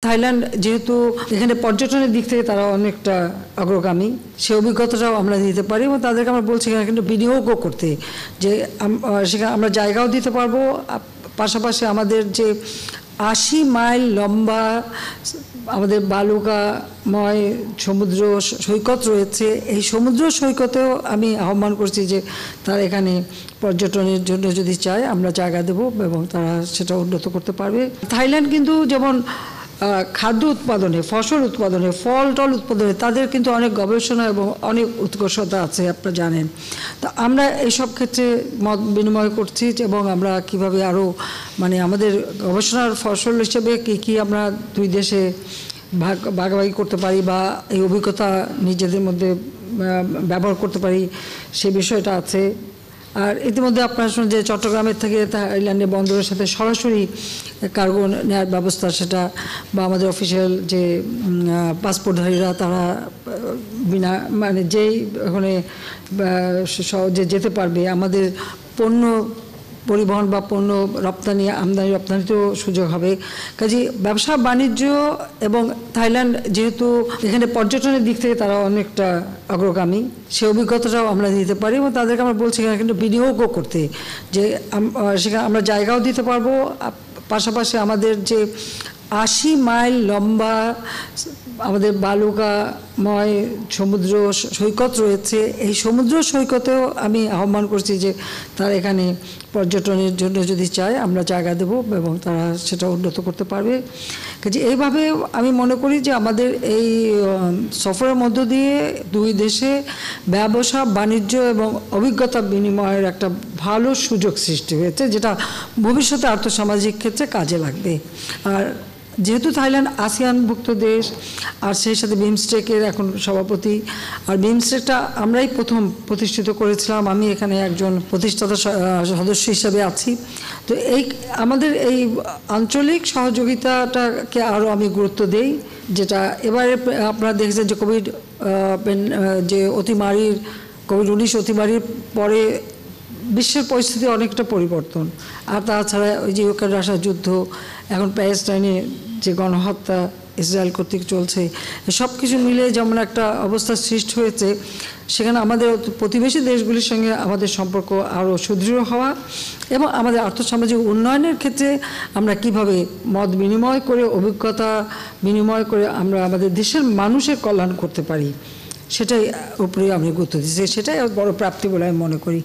Thailand যেহেতু এখানে পর্যটনের দিক থেকে তারা অনেকটা অগ্রগামী, সে অভিজ্ঞতাটাও আমরা দিতে পারি এবং তাদেরকে আমরা বলছি এখানে কিন্তু বিনিয়োগও করতে, যে সেখানে আমরা জায়গাও দিতে পারবো। পাশাপাশি আমাদের যে ৮০ মাইল লম্বা আমাদের বালুকাময় সমুদ্র সৈকত রয়েছে, এই সমুদ্র সৈকতেও আমি আহ্বান করছি যে তারা এখানে পর্যটনের জন্য যদি চায় আমরা জায়গা দেব এবং তারা সেটা উন্নত করতে পারবে। থাইল্যান্ড কিন্তু যেমন খাদ্য উৎপাদনে, ফসল উৎপাদনে, ফল টল উৎপাদনে তাদের কিন্তু অনেক গবেষণা এবং অনেক উৎকর্ষতা আছে, আপনারা জানেন। তো আমরা এইসব ক্ষেত্রে মত বিনিময় করছি এবং আমরা কিভাবে আরও আমাদের গবেষণার ফসল হিসেবে কী আমরা দুই দেশে ভাগাভাগি করতে পারি বা এই অভিজ্ঞতা নিজেদের মধ্যে ব্যবহার করতে পারি, সে বিষয়টা আছে। আর ইতিমধ্যে আপনারা শুনুন যে চট্টগ্রামের থেকে থাইল্যান্ডের বন্দরের সাথে সরাসরি কার্গো নেওয়ার ব্যবস্থা, সেটা বা আমাদের অফিসিয়াল যে পাসপোর্টধারীরা তারা বিনা যেই ওখানে সহজে যেতে পারবে, আমাদের পণ্য পরিবহন বা পণ্য রপ্তানি আমদানি রপ্তানিতেও সুযোগ হবে। কাজে ব্যবসা বাণিজ্য এবং থাইল্যান্ড যেহেতু এখানে পর্যটনের দিক থেকে তারা অনেকটা অগ্রগামী, সে অভিজ্ঞতাটাও আমরা দিতে পারি এবং তাদেরকে আমরা বলছি এখানে কিন্তু বিনিয়োগও করতে, যে সেখানে আমরা জায়গাও দিতে পারবো। পাশাপাশি আমাদের যে ৮০ মাইল লম্বা আমাদের বালুকাময় সমুদ্র সৈকত রয়েছে, এই সমুদ্র সৈকতেও আমি আহ্বান করছি যে তারা এখানে পর্যটনের জন্য যদি চায় আমরা জায়গা দেব এবং তারা সেটা উন্নত করতে পারবে। কাজে এইভাবে আমি মনে করি যে আমাদের এই সফরের মধ্য দিয়ে দুই দেশে ব্যবসা বাণিজ্য এবং অভিজ্ঞতা বিনিময়ের একটা ভালো সুযোগ সৃষ্টি হয়েছে, যেটা ভবিষ্যতে আর্থসামাজিক ক্ষেত্রে কাজে লাগবে। আর যেহেতু থাইল্যান্ড আসিয়ানভুক্ত দেশ আর সেই সাথে বিমস্টেকের এখন সভাপতি, আর বিমস্টেকটা আমরাই প্রথম প্রতিষ্ঠিত করেছিলাম, আমি এখানে একজন প্রতিষ্ঠাতা সদস্য হিসাবে আছি। তো আমাদের এই আঞ্চলিক সহযোগিতাটাকে আরও আমি গুরুত্ব দেই, যেটা এবারে আপনারা দেখেছেন যে কোভিড-19 অতিমারির পরে বিশ্বের পরিস্থিতি অনেকটা পরিবর্তন। আর তাছাড়া ওই যে ইউক্রেন রাশিয়া যুদ্ধ, এখন প্যালেস্টাইনে যে গণহত্যা ইসরায়েল কর্তৃক চলছে, সব কিছু মিলে যেমন একটা অবস্থা সৃষ্টি হয়েছে, সেখানে আমাদের প্রতিবেশী দেশগুলির সঙ্গে আমাদের সম্পর্ক আরও সুদৃঢ় হওয়া এবং আমাদের আর্থসামাজিক উন্নয়নের ক্ষেত্রে আমরা কিভাবে মত বিনিময় করে, অভিজ্ঞতা বিনিময় করে আমরা আমাদের দেশের মানুষের কল্যাণ করতে পারি, সেটাই উপরে আমি গুরুত্ব দিচ্ছি। সেটাই বড় প্রাপ্তি বলে আমি মনে করি।